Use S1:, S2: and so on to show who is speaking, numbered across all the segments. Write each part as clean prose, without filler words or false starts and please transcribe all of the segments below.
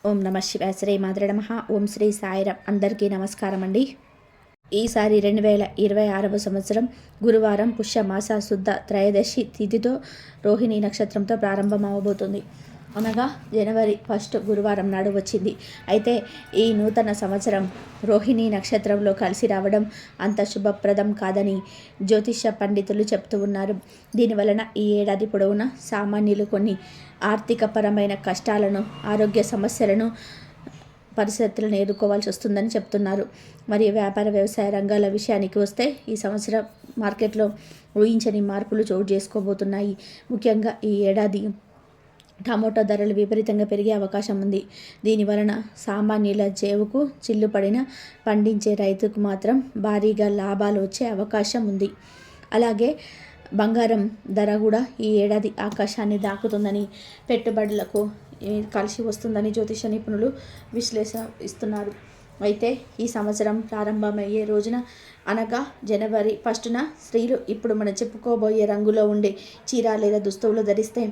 S1: ఓం నమ శివాయ. శ్రీ మాతృ నమః. ఓం శ్రీ సాయిరాం. అందరికీ నమస్కారం అండి. ఈసారి 2026వ సంవత్సరం గురువారం పుష్యమాస శుద్ధ త్రయోదశి తిథితో రోహిణి నక్షత్రంతో ప్రారంభమవబోతుంది. అనగా జనవరి 1 గురువారం నాడు వచ్చింది. అయితే ఈ నూతన సంవత్సరం రోహిణి నక్షత్రంలో కలిసి రావడం అంత శుభప్రదం కాదని జ్యోతిష పండితులు చెప్తూ ఉన్నారు. దీనివలన ఈ ఏడాది పొడవునా సామాన్యులు కొన్ని ఆర్థికపరమైన కష్టాలను, ఆరోగ్య సమస్యలను, పరిస్థితులను ఎదుర్కోవాల్సి వస్తుందని చెప్తున్నారు. మరియు వ్యాపార వ్యవసాయ రంగాల విషయానికి వస్తే ఈ సంవత్సరం మార్కెట్లో ఊహించని మార్పులు చోటు చేసుకోబోతున్నాయి. ముఖ్యంగా ఈ ఏడాది టమోటా ధరలు విపరీతంగా పెరిగే అవకాశం ఉంది. దీనివలన సామాన్యుల జేబుకు చిల్లు పడిన పండించే రైతుకు మాత్రం భారీగా లాభాలు వచ్చే అవకాశం ఉంది. అలాగే బంగారం ధర కూడా ఈ ఏడాది ఆకాశాన్ని దాకుతుందని, పెట్టుబడులకు కలిసి వస్తుందని జ్యోతిష నిపుణులు విశ్లేషణ ఇస్తున్నారు. అయితే ఈ సంవత్సరం ప్రారంభమయ్యే రోజున అనగా జనవరి 1న స్త్రీలు ఇప్పుడు మనం చెప్పుకోబోయే రంగులో ఉండే చీర లేదా దుస్తువులు ధరిస్తే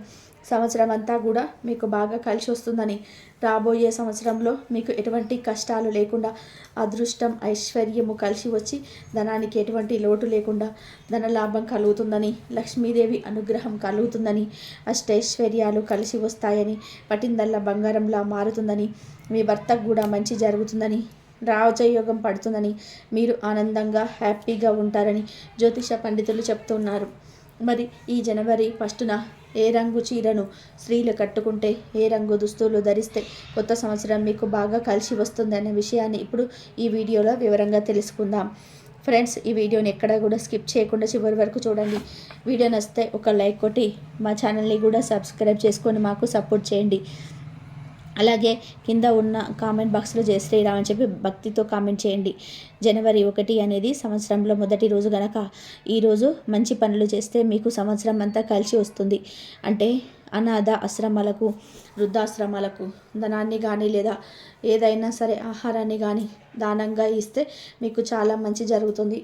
S1: సంవత్సరం అంతా కూడా మీకు బాగా కలిసి వస్తుందని, రాబోయే సంవత్సరంలో మీకు ఎటువంటి కష్టాలు లేకుండా అదృష్టం, ఐశ్వర్యము కలిసి వచ్చి ధనానికి ఎటువంటి లోటు లేకుండా ధనలాభం కలుగుతుందని, లక్ష్మీదేవి అనుగ్రహం కలుగుతుందని, అష్టైశ్వర్యాలు కలిసి వస్తాయని, పట్టిందల్లా బంగారంలా మారుతుందని, మీ భర్తకు కూడా మంచి జరుగుతుందని, రాజయోగం పడుతుందని, మీరు ఆనందంగా హ్యాపీగా ఉంటారని జ్యోతిష పండితులు చెప్తున్నారు. మరి ఈ జనవరి 1న ఏ రంగు చీరను స్త్రీలు కట్టుకుంటే, ఏ రంగు దుస్తులు ధరిస్తే కొత్త సంవత్సరం మీకు బాగా కలిసి వస్తుంది అనే విషయాన్ని ఇప్పుడు ఈ వీడియోలో వివరంగా తెలుసుకుందాం. ఫ్రెండ్స్, ఈ వీడియోని ఎక్కడా కూడా స్కిప్ చేయకుండా చివరి వరకు చూడండి. వీడియో నచ్చితే ఒక లైక్ కొట్టి మా ఛానల్ని కూడా సబ్స్క్రైబ్ చేసుకొని మాకు సపోర్ట్ చేయండి. అలాగే కింద ఉన్న కామెంట్ బాక్స్లో జై శ్రీరామ్ అని చెప్పి భక్తితో కామెంట్ చేయండి. జనవరి 1 అనేది సంవత్సరంలో మొదటి రోజు గనక ఈరోజు మంచి పనులు చేస్తే మీకు సంవత్సరం అంతా కలిసి వస్తుంది. అంటే అనాథ ఆశ్రమాలకు, వృద్ధాశ్రమాలకు ధనాన్ని కానీ లేదా ఏదైనా సరే ఆహారాన్ని కానీ దానంగా ఇస్తే మీకు చాలా మంచి జరుగుతుంది.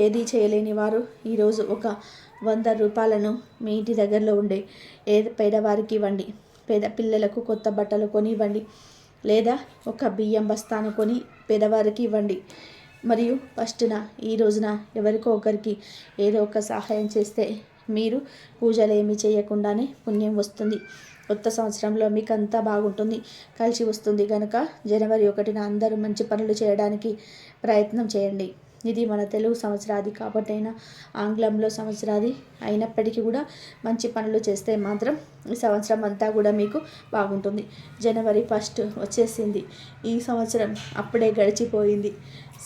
S1: ఏది చేయలేని వారు ఈరోజు ఒక 100 రూపాయలను మీ ఇంటి దగ్గరలో ఉండే పేదవారికి ఇవ్వండి. పేద పిల్లలకు కొత్త బట్టలు కొని ఇవ్వండి, లేదా ఒక బియ్యం బస్తాను కొని పేదవారికి ఇవ్వండి. మరియు 1న ఈ రోజున ఎవరికో ఒకరికి ఏదో ఒక సహాయం చేస్తే మీరు పూజలు ఏమీ చేయకుండానే పుణ్యం వస్తుంది. కొత్త సంవత్సరంలో మీకు అంతా బాగుంటుంది, కలిసి వస్తుంది. కనుక జనవరి 1న అందరూ మంచి పనులు చేయడానికి ప్రయత్నం చేయండి. ఇది మన తెలుగు సంవత్సరాది కాబట్టైనా ఆంగ్లంలో సంవత్సరాది అయినప్పటికీ కూడా మంచి పనులు చేస్తే మాత్రం ఈ సంవత్సరం అంతా కూడా మీకు బాగుంటుంది. జనవరి 1 వచ్చేసింది. ఈ సంవత్సరం అప్పుడే గడిచిపోయింది.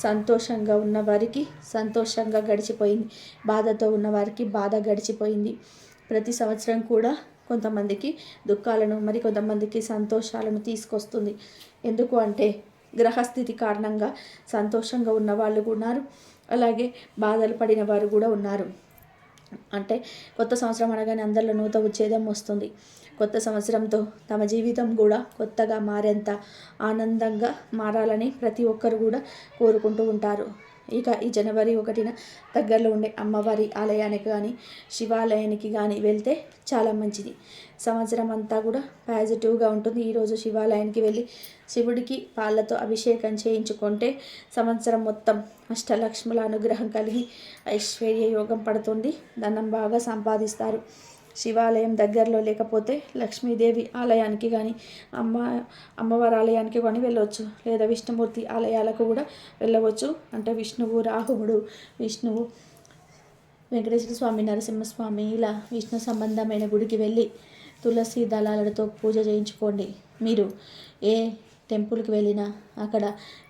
S1: సంతోషంగా ఉన్నవారికి సంతోషంగా గడిచిపోయింది, బాధతో ఉన్నవారికి బాధ గడిచిపోయింది. ప్రతి సంవత్సరం కూడా కొంతమందికి దుఃఖాలను, మరి కొంతమందికి సంతోషాలను తీసుకొస్తుంది. ఎందుకు అంటే గ్రహస్థితి కారణంగా సంతోషంగా ఉన్న వాళ్ళు ఉన్నారు, అలాగే బాధలు పడిన వారు కూడా ఉన్నారు. అంటే కొత్త సంవత్సరం అనగానే అందరిలో నూతన ఉచ్ఛేదం వస్తుంది. కొత్త సంవత్సరంతో తమ జీవితం కూడా కొత్తగా మారేంత ఆనందంగా మారాలని ప్రతి ఒక్కరు కూడా కోరుకుంటూ ఉంటారు. ఇక ఈ జనవరి 1న దగ్గరలో ఉండే అమ్మవారి ఆలయానికి కానీ, శివాలయానికి కానీ వెళ్తే చాలా మంచిది. సంవత్సరం అంతా కూడా పాజిటివ్గా ఉంటుంది. ఈరోజు శివాలయానికి వెళ్ళి శివుడికి పాలతో అభిషేకం చేయించుకుంటే సంవత్సరం మొత్తం అష్టలక్ష్ముల అనుగ్రహం కలిగి ఐశ్వర్య యోగం పడుతుంది, ధనం బాగా సంపాదిస్తారు. శివాలయం దగ్గరలో లేకపోతే లక్ష్మీదేవి ఆలయానికి కానీ, అమ్మవారి ఆలయానికి కానీ వెళ్ళవచ్చు, లేదా విష్ణుమూర్తి ఆలయాలకు కూడా వెళ్ళవచ్చు. అంటే విష్ణువు రాహువుడు, విష్ణువు వెంకటేశ్వర స్వామి, నరసింహస్వామి ఇలా విష్ణు సంబంధమైన గుడికి వెళ్ళి తులసి దళాలతో పూజ చేయించుకోండి. మీరు ఏ టెంపుల్కి వెళ్ళినా అక్కడ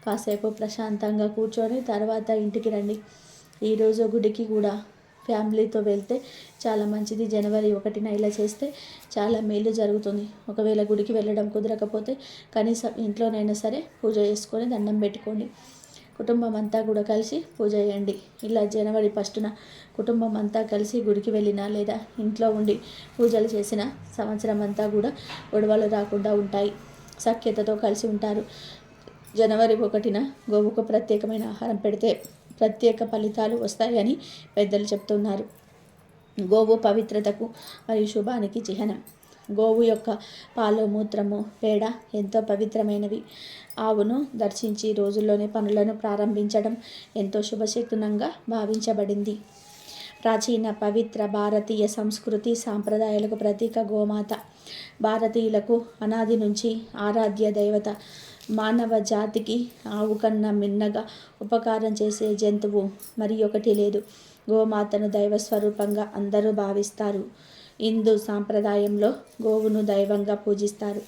S1: కాసేపు ప్రశాంతంగా కూర్చొని తర్వాత ఇంటికి రండి. ఈరోజు గుడికి కూడా ఫ్యామిలీతో వెళ్తే చాలా మంచిది. జనవరి 1న ఇలా చేస్తే చాలా మేలు జరుగుతుంది. ఒకవేళ గుడికి వెళ్ళడం కుదరకపోతే కనీసం ఇంట్లోనైనా సరే పూజ చేసుకొని దండం పెట్టుకోండి. కుటుంబం అంతా కూడా కలిసి పూజ చేయండి. ఇలా జనవరి 1న కుటుంబం అంతా కలిసి గుడికి వెళ్ళినా లేదా ఇంట్లో ఉండి పూజలు చేసిన సంవత్సరం అంతా కూడా గొడవలు రాకుండా ఉంటాయి, సఖ్యతతో కలిసి ఉంటారు. జనవరి 1న గోవుకు ప్రత్యేకమైన ఆహారం పెడితే ప్రత్యేక ఫలితాలు వస్తాయని పెద్దలు చెప్తున్నారు. గోవు పవిత్రతకు మరియు శుభానికి చిహ్నం. గోవు యొక్క పాలు, మూత్రము, పేడ ఎంతో పవిత్రమైనవి. ఆవును దర్శించి రోజుల్లోనే పనులను ప్రారంభించడం ఎంతో శుభశకునంగా భావించబడింది. ప్రాచీన పవిత్ర భారతీయ సంస్కృతి సాంప్రదాయాలకు ప్రతీక గోమాత. భారతీయులకు అనాది నుంచి ఆరాధ్య దైవత. మానవ జాతికి ఆవు కన్నా మిన్నగా ఉపకారం చేసే జంతువు మరి ఒకటి లేదు. గోమాతను దైవస్వరూపంగా అందరూ భావిస్తారు. హిందూ సాంప్రదాయంలో గోవును దైవంగా పూజిస్తారు.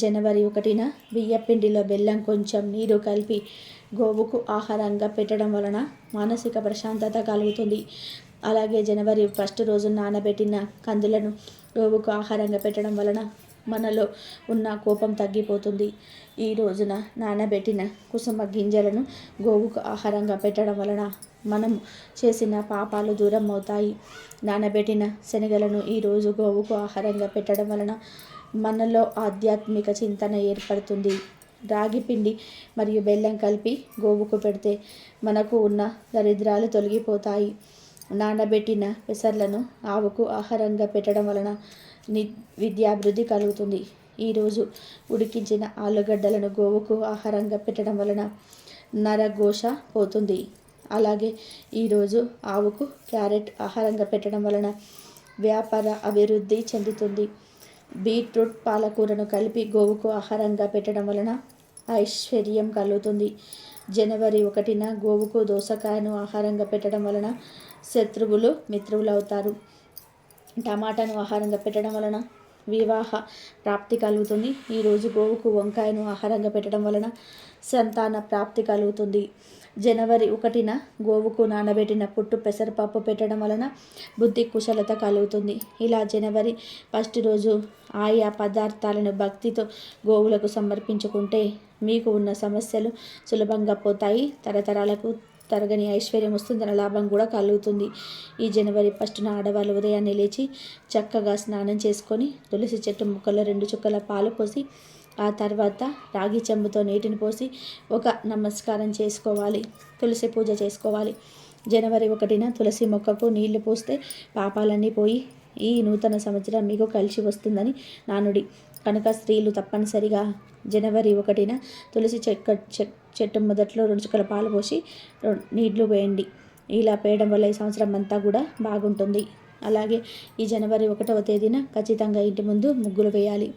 S1: జనవరి 1న బియ్యపిండిలో బెల్లం, కొంచెం నీరు కలిపి గోవుకు ఆహారంగా పెట్టడం వలన మానసిక ప్రశాంతత కలుగుతుంది. అలాగే జనవరి 1 రోజు నానబెట్టిన కందులను గోవుకు ఆహారంగా పెట్టడం వలన మనలో ఉన్న కోపం తగ్గిపోతుంది. ఈ రోజున నానబెట్టిన కుసుమ గింజలను గోవుకు ఆహారంగా పెట్టడం వలన మనం చేసిన పాపాలు దూరం అవుతాయి. నానబెట్టిన శనగలను ఈరోజు గోవుకు ఆహారంగా పెట్టడం వలన మనలో ఆధ్యాత్మిక చింతన ఏర్పడుతుంది. రాగి పిండి మరియు బెల్లం కలిపి గోవుకు పెడితే మనకు ఉన్న దరిద్రాలు తొలగిపోతాయి. నానబెట్టిన పెసర్లను ఆవుకు ఆహారంగా పెట్టడం వలన విద్యాభివృద్ధి కలుగుతుంది. ఈరోజు ఉడికించిన ఆలుగడ్డలను గోవుకు ఆహారంగా పెట్టడం వలన నరఘోష పోతుంది. అలాగే ఈరోజు ఆవుకు క్యారెట్ ఆహారంగా పెట్టడం వలన వ్యాపార అభివృద్ధి చెందుతుంది. బీట్రూట్, పాలకూరను కలిపి గోవుకు ఆహారంగా పెట్టడం వలన ఐశ్వర్యం కలుగుతుంది. జనవరి 1న గోవుకు దోసకాయను ఆహారంగా పెట్టడం వలన శత్రువులు మిత్రువులు అవుతారు. టమాటాను ఆహారంగా పెట్టడం వలన వివాహ ప్రాప్తి కలుగుతుంది. ఈరోజు గోవుకు వంకాయను ఆహారంగా పెట్టడం వలన సంతాన ప్రాప్తి కలుగుతుంది. జనవరి 1న గోవుకు నానబెట్టిన పుట్టు పెసరపప్పు పెట్టడం వలన బుద్ధి కుశలత కలుగుతుంది. ఇలా జనవరి 1 రోజు ఆయా పదార్థాలను భక్తితో గోవులకు సమర్పించుకుంటే మీకు ఉన్న సమస్యలు సులభంగా పోతాయి. తరతరాలకు తరగని ఐశ్వర్యం వస్తుందన్న లాభం కూడా కలుగుతుంది. ఈ జనవరి 1న ఆడవాళ్ళు ఉదయాన్నే లేచి చక్కగా స్నానం చేసుకొని తులసి చెట్టు ముక్కల్లో 2 చుక్కల పాలు పోసి ఆ తర్వాత రాగి చెంబుతో నీటిని పోసి ఒక నమస్కారం చేసుకోవాలి. తులసి పూజ చేసుకోవాలి. జనవరి 1న తులసి మొక్కకు నీళ్లు పోస్తే పాపాలన్నీ పోయి ఈ నూతన సంవత్సరం మీకు కలిసి వస్తుందని నానుడి. కనుక స్త్రీలు తప్పనిసరిగా జనవరి 1న తులసి చెట్టు మొదట్లో 2 చుక్కల పాలు పోసి నీళ్లు వేయండి. ఇలా వేయడం వల్ల ఈ సంవత్సరం అంతా కూడా బాగుంటుంది. అలాగే ఈ జనవరి 1వ తేదీన ఖచ్చితంగా ఇంటి ముందు ముగ్గులు వేయాలి.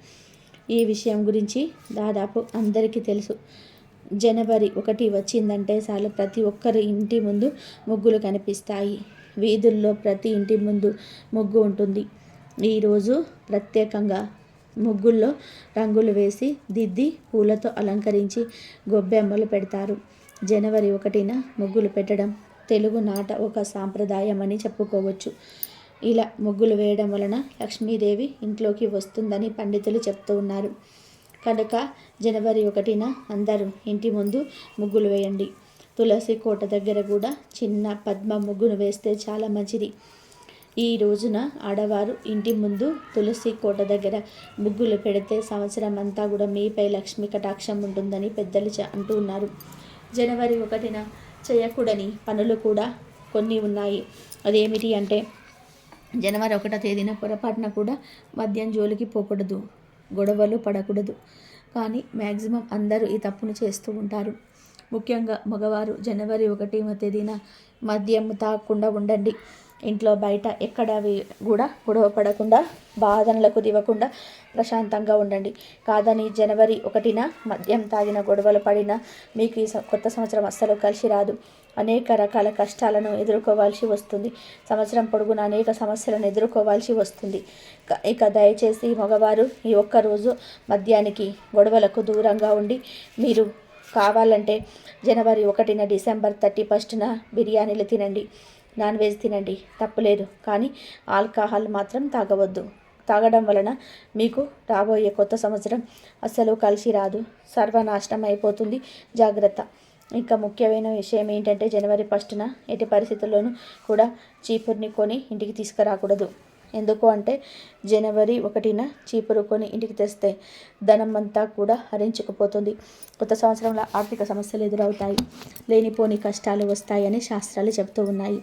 S1: ఈ విషయం గురించి దాదాపు అందరికీ తెలుసు. జనవరి 1 వచ్చిందంటే చాలు ప్రతి ఒక్కరి ఇంటి ముందు ముగ్గులు కనిపిస్తాయి. వీధుల్లో ప్రతి ఇంటి ముందు ముగ్గు ఉంటుంది. ఈరోజు ప్రత్యేకంగా ముగ్గుల్లో రంగులు వేసి దిద్ది పూలతో అలంకరించి గొబ్బెమ్మలు పెడతారు. జనవరి 1న ముగ్గులు పెట్టడం తెలుగునాట ఒక సాంప్రదాయం అని చెప్పుకోవచ్చు. ఇలా ముగ్గులు వేయడం వలన లక్ష్మీదేవి ఇంట్లోకి వస్తుందని పండితులు చెప్తూ ఉన్నారు. కనుక జనవరి 1న అందరూ ఇంటి ముందు ముగ్గులు వేయండి. తులసి కోట దగ్గర కూడా చిన్న పద్మ ముగ్గును వేస్తే చాలా మంచిది. ఈ రోజున ఆడవారు ఇంటి ముందు తులసి కోట దగ్గర ముగ్గులు పెడితే సంవత్సరం అంతా కూడా మీపై లక్ష్మీ కటాక్షం ఉంటుందని పెద్దలు అంటూ ఉన్నారు. జనవరి 1న చేయకూడని పనులు కూడా కొన్ని ఉన్నాయి. అదేమిటి అంటే జనవరి 1వ తేదీన పొరపాటున కూడా మద్యం జోలికి పోకూడదు, గొడవలు పడకూడదు. కానీ మ్యాక్సిమం అందరూ ఈ తప్పును చేస్తూ ఉంటారు. ముఖ్యంగా మగవారు జనవరి 1వ తేదీన మద్యం తాగకుండా ఉండండి. ఇంట్లో బయట ఎక్కడ కూడా గొడవ పడకుండా, బాధనలకు దిగకుండా ప్రశాంతంగా ఉండండి. కాదని జనవరి 1న మద్యం తాగిన గొడవలు పడినా మీకు ఈ కొత్త సంవత్సరం అస్సలు కలిసి రాదు. అనేక రకాల కష్టాలను ఎదుర్కోవాల్సి వస్తుంది. సంవత్సరం పొడుగున అనేక సమస్యలను ఎదుర్కోవాల్సి వస్తుంది. ఇక దయచేసి మగవారు ఈ ఒక్కరోజు మద్యానికి, గొడవలకు దూరంగా ఉండి మీరు కావాలంటే జనవరి 1న డిసెంబర్ 31న బిర్యానీలు తినండి, నాన్ వెజ్ తినండి, తప్పులేదు. కానీ ఆల్కహాల్ మాత్రం తాగవద్దు. తాగడం వలన మీకు రాబోయే కొత్త సంవత్సరం అస్సలు కలిసి రాదు, సర్వనాశనం అయిపోతుంది. జాగ్రత్త. ఇంకా ముఖ్యమైన విషయం ఏంటంటే జనవరి 1న ఎట్టి పరిస్థితుల్లోనూ కూడా చీపుర్ని కొని ఇంటికి తీసుకురాకూడదు. ఎందుకు అంటే జనవరి 1న చీపురు కొని ఇంటికి తెస్తే ధనం అంతా కూడా హరించుకుపోతుంది. కొత్త సంవత్సరంలో ఆర్థిక సమస్యలు ఎదురవుతాయి, లేనిపోని కష్టాలు వస్తాయని శాస్త్రాలు చెప్తూ ఉన్నాయి.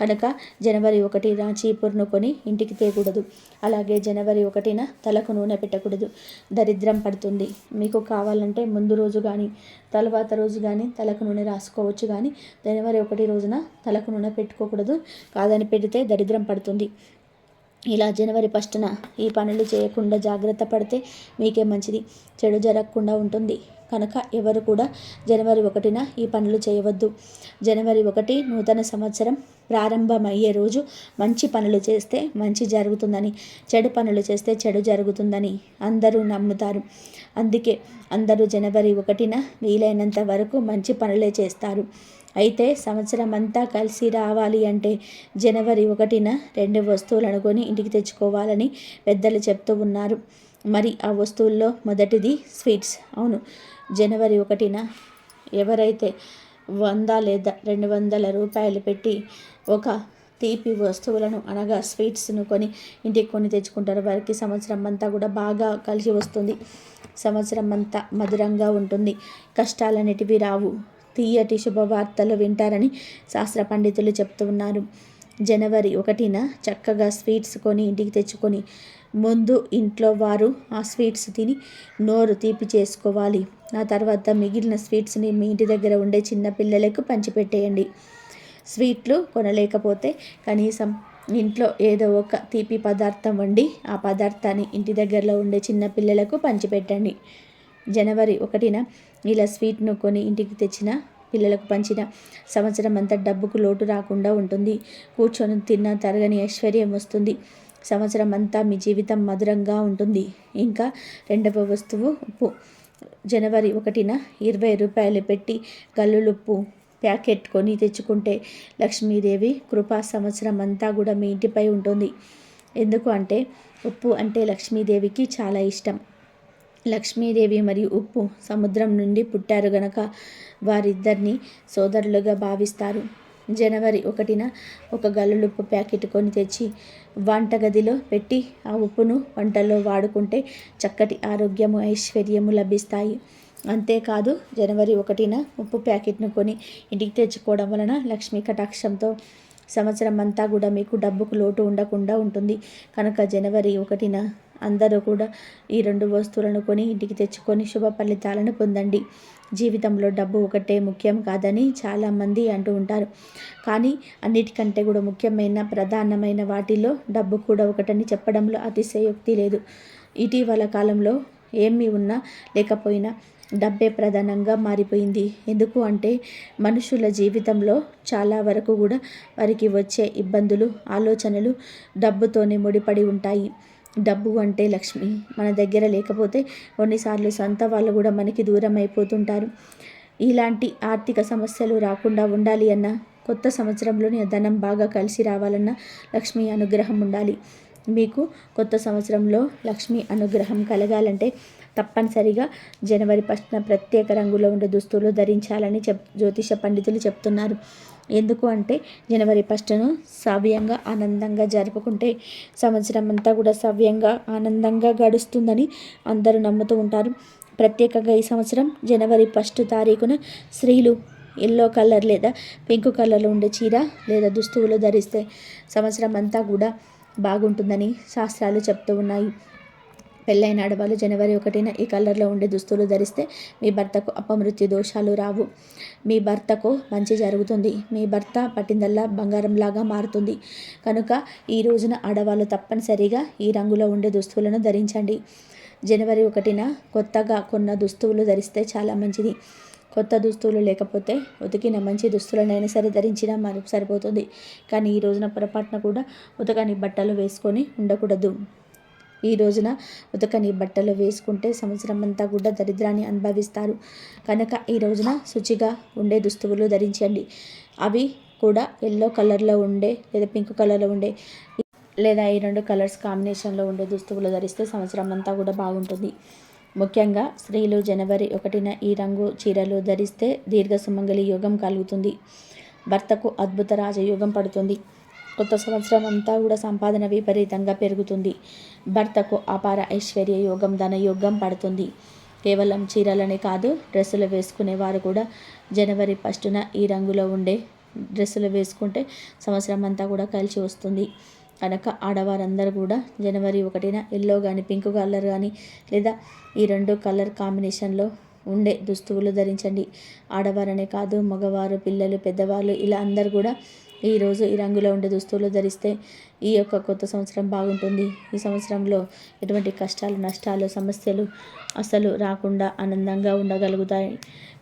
S1: కనుక జనవరి 1న చీపురును కొని ఇంటికి తేకూడదు. అలాగే జనవరి 1న తలకు నూనె పెట్టకూడదు, దరిద్రం పడుతుంది. మీకు కావాలంటే ముందు రోజు కానీ తర్వాత రోజు కానీ తలకు నూనె రాసుకోవచ్చు, కానీ జనవరి 1 రోజున తలకు నూనె పెట్టుకోకూడదు. కాదని పెడితే దరిద్రం పడుతుంది. ఇలా జనవరి 1న ఈ పనులు చేయకుండా జాగ్రత్త పడితే మీకే మంచిది, చెడు జరగకుండా ఉంటుంది. కనుక ఎవరు కూడా జనవరి 1న ఈ పనులు చేయవద్దు. జనవరి 1 నూతన సంవత్సరం ప్రారంభమయ్యే రోజు. మంచి పనులు చేస్తే మంచి జరుగుతుందని, చెడు పనులు చేస్తే చెడు జరుగుతుందని అందరూ నమ్ముతారు. అందుకే అందరూ జనవరి 1న వీలైనంత వరకు మంచి పనులే చేస్తారు. అయితే సంవత్సరం అంతా కలిసి రావాలి అంటే జనవరి 1న 2 వస్తువులను కొని ఇంటికి తెచ్చుకోవాలని పెద్దలు చెప్తూ ఉన్నారు. మరి ఆ వస్తువుల్లో మొదటిది స్వీట్స్. అవును, జనవరి 1న ఎవరైతే 100 లేదా 200 రూపాయలు పెట్టి ఒక తీపి వస్తువులను అనగా స్వీట్స్ను ఇంటికి తెచ్చుకుంటారు, వారికి సంవత్సరం అంతా కూడా బాగా కలిసి వస్తుంది. సంవత్సరం అంతా మధురంగా ఉంటుంది, కష్టాలన్నిటివి రావు, తీయటి శుభవార్తలు వింటారని శాస్త్ర పండితులు చెప్తూ ఉన్నారు. జనవరి 1న చక్కగా స్వీట్స్ కొని ఇంటికి తెచ్చుకొని ముందు ఇంట్లో వారు ఆ స్వీట్స్ తిని నోరు తీపి చేసుకోవాలి. ఆ తర్వాత మిగిలిన స్వీట్స్ని మీ ఇంటి దగ్గర ఉండే చిన్న పిల్లలకు పంచిపెట్టేయండి. స్వీట్లు కొనలేకపోతే కనీసం ఇంట్లో ఏదో ఒక తీపి పదార్థం వండి ఆ పదార్థాన్ని ఇంటి దగ్గరలో ఉండే చిన్న పిల్లలకు పంచిపెట్టండి. జనవరి 1న ఇలా స్వీట్ను కొని ఇంటికి తెచ్చిన పిల్లలకు పంచిన సంవత్సరం అంతా డబ్బుకు లోటు రాకుండా ఉంటుంది. కూర్చొని తిన్న తరగని ఐశ్వర్యం వస్తుంది. సంవత్సరం అంతా మీ జీవితం మధురంగా ఉంటుంది. ఇంకా రెండవ వస్తువు ఉప్పు. జనవరి 1న 20 రూపాయలు పెట్టి కల్లులుప్పు ప్యాకెట్ కొని తెచ్చుకుంటే లక్ష్మీదేవి కృపా సంవత్సరం అంతా కూడా మీ ఇంటిపై ఉంటుంది. ఎందుకు అంటే ఉప్పు అంటే లక్ష్మీదేవికి చాలా ఇష్టం. లక్ష్మీదేవి మరియు ఉప్పు సముద్రం నుండి పుట్టారు గనక వారిద్దరిని సోదరులుగా భావిస్తారు. జనవరి 1న ఒక గల్లులుప్పు ప్యాకెట్ కొని తెచ్చి వంటగదిలో పెట్టి ఆ ఉప్పును వంటల్లో వాడుకుంటే చక్కటి ఆరోగ్యము, ఐశ్వర్యము లభిస్తాయి. అంతేకాదు జనవరి 1న ఉప్పు ప్యాకెట్ను కొని ఇంటికి తెచ్చుకోవడం వలన లక్ష్మీ కటాక్షంతో సంవత్సరం అంతా కూడా మీకు డబ్బుకు లోటు ఉండకుండా ఉంటుంది. కనుక జనవరి 1న అందరూ కూడా ఈ 2 వస్తువులను కొని ఇంటికి తెచ్చుకొని శుభ ఫలితాలను పొందండి. జీవితంలో డబ్బు ఒకటే ముఖ్యం కాదని చాలామంది అంటూ ఉంటారు. కానీ అన్నిటికంటే కూడా ముఖ్యమైన ప్రధానమైన వాటిలో డబ్బు కూడా ఒకటని చెప్పడంలో అతిశయోక్తి లేదు. ఇటీవల కాలంలో ఏమీ ఉన్నా లేకపోయినా డబ్బే ప్రధానంగా మారిపోయింది. ఎందుకు అంటే మనుషుల జీవితంలో చాలా వరకు కూడా వారికి వచ్చే ఇబ్బందులు, ఆలోచనలు డబ్బుతోనే ముడిపడి ఉంటాయి. డబ్బు అంటే లక్ష్మి. మన దగ్గర లేకపోతే కొన్నిసార్లు సొంత వాళ్ళు కూడా మనకి దూరం అయిపోతుంటారు. ఇలాంటి ఆర్థిక సమస్యలు రాకుండా ఉండాలి అన్నా, కొత్త సంవత్సరంలోని ధనం బాగా కలిసి రావాలన్నా లక్ష్మీ అనుగ్రహం ఉండాలి. మీకు కొత్త సంవత్సరంలో లక్ష్మీ అనుగ్రహం కలగాలంటే తప్పనిసరిగా జనవరి 1న ప్రత్యేక రంగులో ఉండే దుస్తులు ధరించాలని జ్యోతిష పండితులు చెప్తున్నారు. ఎందుకు అంటే జనవరి 1ను సవ్యంగా ఆనందంగా జరుపుకుంటే సంవత్సరం అంతా కూడా సవ్యంగా ఆనందంగా గడుస్తుందని అందరూ నమ్ముతూ ఉంటారు. ప్రత్యేకంగా ఈ సంవత్సరం జనవరి 1 తారీఖున స్త్రీలు ఎల్లో కలర్ లేదా పింక్ కలర్లో ఉండే చీర లేదా దుస్తువులు ధరిస్తే సంవత్సరం అంతా కూడా బాగుంటుందని శాస్త్రాలు చెప్తూ ఉన్నాయి. పెళ్ళైన ఆడవాళ్ళు జనవరి 1న ఈ కలర్లో ఉండే దుస్తులు ధరిస్తే మీ భర్తకు అపమృత్యు దోషాలు రావు, మీ భర్తకు మంచి జరుగుతుంది, మీ భర్త పట్టిందల్లా బంగారంలాగా మారుతుంది. కనుక ఈ రోజున ఆడవాళ్ళు తప్పనిసరిగా ఈ రంగులో ఉండే దుస్తులను ధరించండి. జనవరి 1న కొత్తగా కొన్న దుస్తువులు ధరిస్తే చాలా మంచిది. కొత్త దుస్తువులు లేకపోతే ఉతికిన మంచి దుస్తులనైనా సరే ధరించినా సరిపోతుంది. కానీ ఈ రోజున పొరపాటున కూడా ఉతకని బట్టలు వేసుకొని ఉండకూడదు. ఈ రోజున ఉతకని బట్టలు వేసుకుంటే సంవత్సరం అంతా కూడా దరిద్రాన్ని అనుభవిస్తారు. కనుక ఈ రోజున శుచిగా ఉండే దుస్తువులు ధరించండి. అవి కూడా ఎల్లో కలర్లో ఉండే లేదా పింక్ కలర్లో ఉండే లేదా ఈ 2 కలర్స్ కాంబినేషన్లో ఉండే దుస్తువులు ధరిస్తే సంవత్సరం అంతా కూడా బాగుంటుంది. ముఖ్యంగా స్త్రీలు జనవరి 1న ఈ రంగు చీరలు ధరిస్తే దీర్ఘ సుమంగళి యోగం కలుగుతుంది. భర్తకు అద్భుత రాజయోగం పడుతుంది. కొత్త సంవత్సరం అంతా కూడా సంపాదన విపరీతంగా పెరుగుతుంది. భర్తకు అపార ఐశ్వర్య యోగం, ధనయోగం పడుతుంది. కేవలం చీరలనే కాదు, డ్రెస్సులు వేసుకునేవారు కూడా జనవరి 1న ఈ రంగులో ఉండే డ్రెస్సులు వేసుకుంటే సంవత్సరం అంతా కూడా కలిసి వస్తుంది. కనుక ఆడవారందరూ కూడా జనవరి 1న ఎల్లో కానీ, పింక్ కలర్ కానీ, లేదా ఈ 2 కలర్ కాంబినేషన్లో ఉండే దుస్తువులు ధరించండి. ఆడవారనే కాదు, మగవారు, పిల్లలు, పెద్దవాళ్ళు ఇలా అందరూ కూడా ఈరోజు ఈ రంగులో ఉండే దుస్తువులు ధరిస్తే ఈ యొక్క కొత్త సంవత్సరం బాగుంటుంది. ఈ సంవత్సరంలో ఎటువంటి కష్టాలు, నష్టాలు, సమస్యలు అసలు రాకుండా ఆనందంగా ఉండగలుగుతాయి.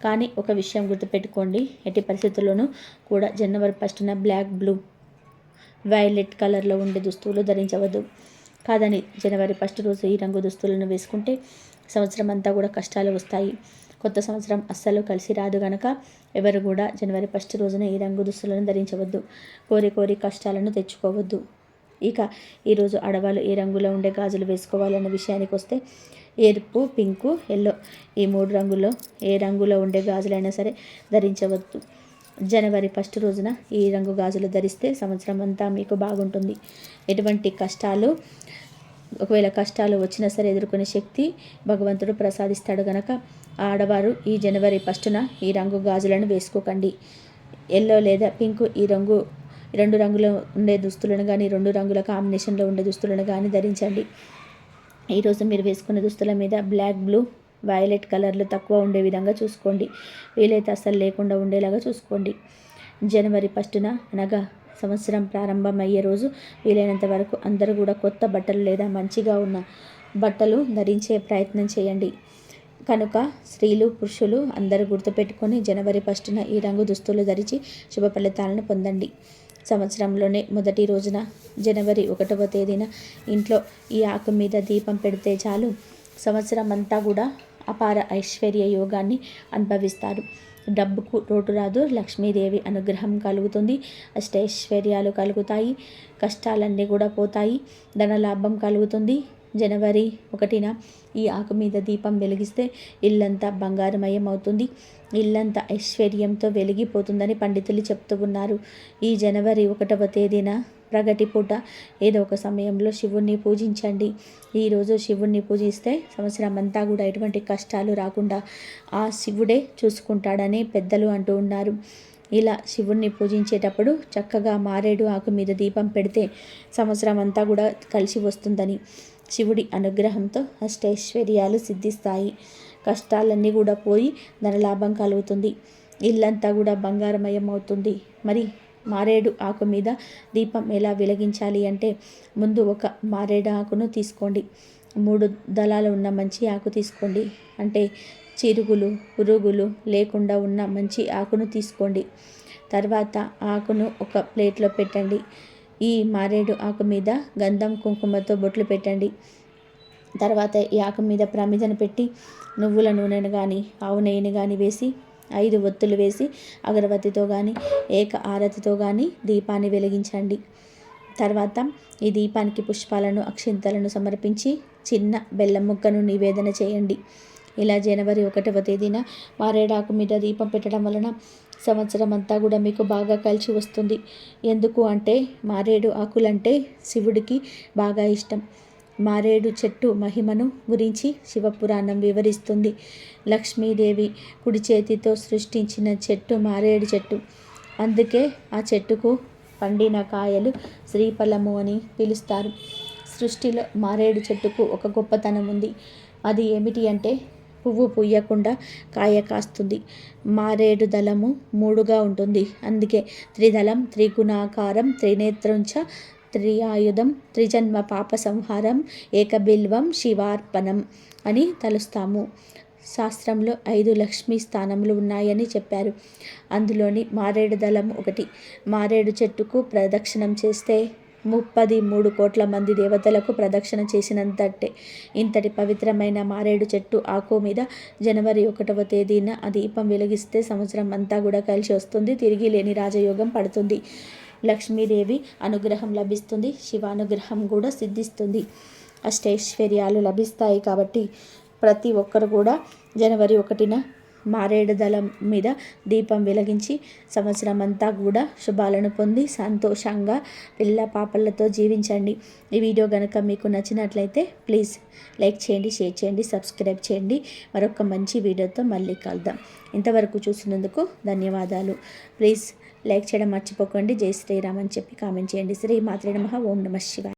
S1: కానీ ఒక విషయం గుర్తుపెట్టుకోండి, ఎట్టి పరిస్థితుల్లోనూ కూడా జనవరి 1న బ్లాక్, బ్లూ, వైలెట్ కలర్లో ఉండే దుస్తువులు ధరించవద్దు. కాదని జనవరి 1 రోజు ఈ రంగు దుస్తులను వేసుకుంటే సంవత్సరం అంతా కూడా కష్టాలు వస్తాయి. కొత్త సంవత్సరం అస్సలు కలిసి రాదు గనక ఎవరు కూడా జనవరి 1 రోజున ఈ రంగు దుస్తులను ధరించవద్దు. కోరి కష్టాలను తెచ్చుకోవద్దు. ఇక ఈరోజు ఆడవాళ్ళు ఏ రంగులో ఉండే గాజులు వేసుకోవాలన్న విషయానికి వస్తే ఎరుపు, పింకు, ఎల్లో ఈ 3 రంగుల్లో ఏ రంగులో ఉండే గాజులైనా సరే ధరించవద్దు. జనవరి 1 రోజున ఈ రంగు గాజులు ధరిస్తే సంవత్సరం అంతా మీకు బాగుంటుంది. ఎటువంటి కష్టాలు, ఒకవేళ కష్టాలు వచ్చినా సరే ఎదుర్కొనే శక్తి భగవంతుడు ప్రసాదిస్తాడు గనక ఆడవారు ఈ జనవరి 1న ఈ రంగు గాజులను వేసుకోకండి. ఎల్లో లేదా పింక్ ఈ 2 రంగుల ఉండే దుస్తులను కానీ, 2 రంగుల కాంబినేషన్లో ఉండే దుస్తులను కానీ ధరించండి. ఈరోజు మీరు వేసుకున్న దుస్తుల మీద బ్లాక్, బ్లూ, వైలెట్ కలర్లు తక్కువ ఉండే విధంగా చూసుకోండి. వీలైతే అస్సలు లేకుండా ఉండేలాగా చూసుకోండి. జనవరి 1న అనగా సంవత్సరం ప్రారంభమయ్యే రోజు వీలైనంత వరకు అందరూ కూడా కొత్త బట్టలు లేదా మంచిగా ఉన్న బట్టలు ధరించే ప్రయత్నం చేయండి. కనుక స్త్రీలు, పురుషులు అందరూ గుర్తుపెట్టుకొని జనవరి 1న ఈ రంగు దుస్తులు ధరించి శుభ ఫలితాలను పొందండి. సంవత్సరంలోనే మొదటి రోజున జనవరి 1వ తేదీన ఇంట్లో ఈ ఆకు మీద దీపం పెడితే చాలు, సంవత్సరం అంతా కూడా అపార ఐశ్వర్య యోగాన్ని అనుభవిస్తారు. డబ్బుకు లోటు రాదు, లక్ష్మీదేవి అనుగ్రహం కలుగుతుంది, అష్టైశ్వర్యాలు కలుగుతాయి, కష్టాలన్నీ కూడా పోతాయి, ధనలాభం కలుగుతుంది. జనవరి 1న ఈ ఆకు మీద దీపం వెలిగిస్తే ఇల్లంతా బంగారమయం అవుతుంది, ఇల్లంతా ఐశ్వర్యంతో వెలిగిపోతుందని పండితులు చెప్తూ ఉన్నారు. ఈ జనవరి 1వ తేదీన ప్రగటి పూట ఏదో ఒక సమయంలో శివుణ్ణి పూజించండి. ఈరోజు శివుణ్ణి పూజిస్తే సంవత్సరం అంతా కూడా ఎటువంటి కష్టాలు రాకుండా ఆ శివుడే చూసుకుంటాడని పెద్దలు అంటూ ఉన్నారు. ఇలా శివుణ్ణి పూజించేటప్పుడు చక్కగా మారేడు ఆకు మీద దీపం పెడితే సంవత్సరం అంతా కూడా కలిసి వస్తుందని, శివుడి అనుగ్రహంతో అష్టైశ్వర్యాలు సిద్ధిస్తాయి, కష్టాలన్నీ కూడా పోయి ధనలాభం కలుగుతుంది, ఇల్లంతా కూడా బంగారమయం అవుతుంది. మరి మారేడు ఆకు మీద దీపం ఎలా వెలిగించాలి అంటే, ముందు ఒక మారేడు ఆకును తీసుకోండి, 3 దళాలు ఉన్న మంచి ఆకు తీసుకోండి, అంటే చిరుగులు, పురుగులు లేకుండా ఉన్న మంచి ఆకును తీసుకోండి. తర్వాత ఆకును ఒక ప్లేట్లో పెట్టండి. ఈ మారేడు ఆకు మీద గంధం, కుంకుమతో బొట్లు పెట్టండి. తర్వాత ఈ ఆకు మీద ప్రమిదను పెట్టి నువ్వుల నూనెను కానీ, ఆవు నెయ్యిని కానీ వేసి 5 ఒత్తులు వేసి అగరబత్తితో కానీ, ఏక ఆరతితో కానీ దీపాన్ని వెలిగించండి. తర్వాత ఈ దీపానికి పుష్పాలను, అక్షింతలను సమర్పించి చిన్న బెల్లం ముక్కను నివేదన చేయండి. ఇలా జనవరి 1వ తేదీన మారేడాకు మీద దీపం పెట్టడం వలన సంవత్సరం అంతా కూడా మీకు బాగా కలిసి వస్తుంది. ఎందుకు అంటే మారేడు ఆకులంటే శివుడికి బాగా ఇష్టం. మారేడు చెట్టు మహిమను గురించి శివపురాణం వివరిస్తుంది. లక్ష్మీదేవి కుడి చేతితో సృష్టించిన చెట్టు మారేడు చెట్టు. అందుకే ఆ చెట్టుకు పండిన కాయలు శ్రీఫలము అని పిలుస్తారు. సృష్టిలో మారేడు చెట్టుకు ఒక గొప్పతనం ఉంది. అది ఏమిటి అంటే పువ్వు పూయకుండా కాయ కాస్తుంది. మారేడు దళము 3గా ఉంటుంది. అందుకే త్రిదళం, త్రిగుణాకారం, త్రినేత్రంచ, త్రియాయుధం, త్రిజన్మ పాప సంహారం, ఏకబిల్వం శివార్పణం అని తలుస్తాము. శాస్త్రంలో 5 లక్ష్మీ స్థానములు ఉన్నాయని చెప్పారు. అందులోని మారేడు దళం ఒకటి. మారేడు చెట్టుకు ప్రదక్షిణం చేస్తే 33 కోట్ల మంది దేవతలకు ప్రదక్షిణ చేసినంతటే. ఇంతటి పవిత్రమైన మారేడు చెట్టు ఆకు మీద జనవరి 1వ తేదీన ఆ దీపం వెలిగిస్తే సంవత్సరం అంతా కూడా కలిసి వస్తుంది. తిరిగి లేని రాజయోగం పడుతుంది. లక్ష్మీదేవి అనుగ్రహం లభిస్తుంది, శివానుగ్రహం కూడా సిద్ధిస్తుంది, అష్టైశ్వర్యాలు లభిస్తాయి. కాబట్టి ప్రతి ఒక్కరు కూడా జనవరి 1న మారేడు దళం మీద దీపం వెలిగించి సంవత్సరం అంతా కూడా శుభాలను పొంది సంతోషంగా పిల్ల పాపలతో జీవించండి. ఈ వీడియో కనుక మీకు నచ్చినట్లయితే ప్లీజ్ లైక్ చేయండి, షేర్ చేయండి, సబ్స్క్రైబ్ చేయండి. మరొక మంచి వీడియోతో మళ్ళీ కలుద్దాం. ఇంతవరకు చూసినందుకు ధన్యవాదాలు. ప్లీజ్ లైక్ చేయడం మర్చిపోకండి. జై శ్రీరామ్ అని చెప్పి కామెంట్ చేయండి. శ్రీ మాత్రే నమః. ఓం నమః శివాయ.